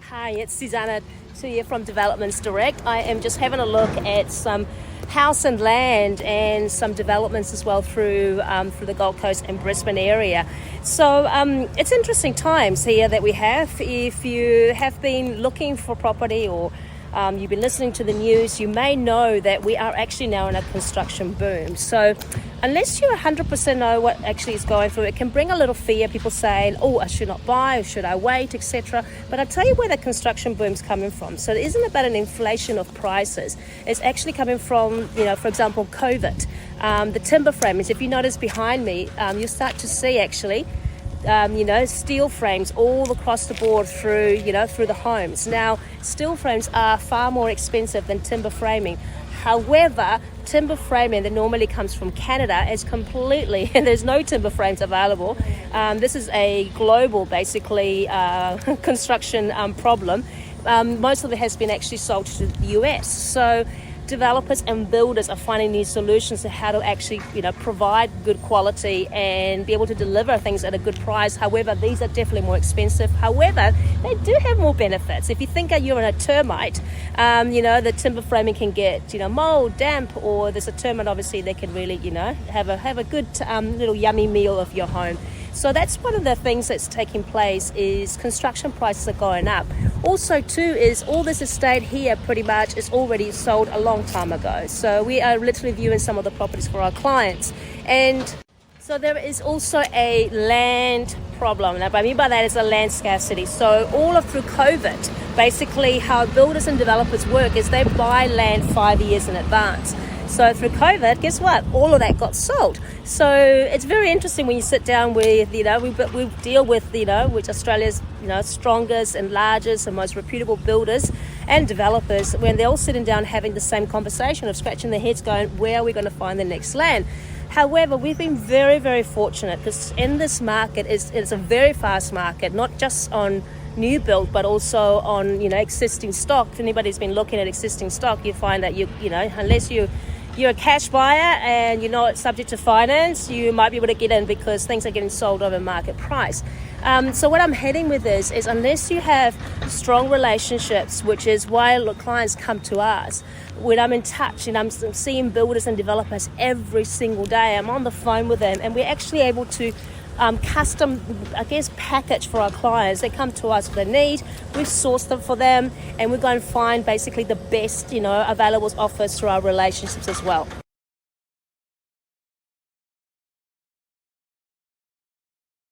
Hi, it's Susanna here from Developments Direct. I am just having a look at some house and land and some developments as well through the Gold Coast and Brisbane area. So it's interesting times here that we have. If you have been looking for property or you've been listening to the news, you may know that we are actually now in a construction boom. So unless you 100% know what actually is going through, it can bring a little fear. People saying, oh, I should not buy, or should I wait, etc. But I'll tell you where the construction boom's coming from. So it isn't about an inflation of prices. It's actually coming from, for example, COVID. The timber frames, if you notice behind me, you'll start to see actually steel frames all across the board through the homes. Now, steel frames are far more expensive than timber framing. However, timber framing that normally comes from Canada is completely, and there's no timber frames available. This is a global, basically, construction problem. Most of it has been actually sold to the US. So developers and builders are finding new solutions to how to actually provide good quality and be able to deliver things at a good price. However, these are definitely more expensive. However, they do have more benefits. If you think that you're in a termite, the timber framing can get mold, damp, or there's a termite, obviously they can really have a good little yummy meal of your home. So that's one of the things that's taking place, is construction prices are going up. Also too is all this estate here pretty much is already sold a long time ago. So we are literally viewing some of the properties for our clients. And so there is also a land problem. Now what I mean by that is a land scarcity. So all through COVID, basically how builders and developers work is they buy land 5 years in advance. So through COVID, guess what? All of that got sold. So it's very interesting when you sit down with, we deal with, which Australia's, strongest and largest and most reputable builders and developers, when they're all sitting down having the same conversation of scratching their heads going, where are we going to find the next land? However, we've been very, very fortunate because in this market, it's a very fast market, not just on new build, but also on, existing stock. If anybody's been looking at existing stock, you find that unless you're a cash buyer and you're not subject to finance, you might be able to get in because things are getting sold over market price. So what I'm heading with this is unless you have strong relationships, which is why clients come to us, when I'm in touch and I'm seeing builders and developers every single day, I'm on the phone with them and we're actually able to custom, package for our clients. They come to us with a need, we source them for them, and we go and find basically the best, available offers through our relationships as well.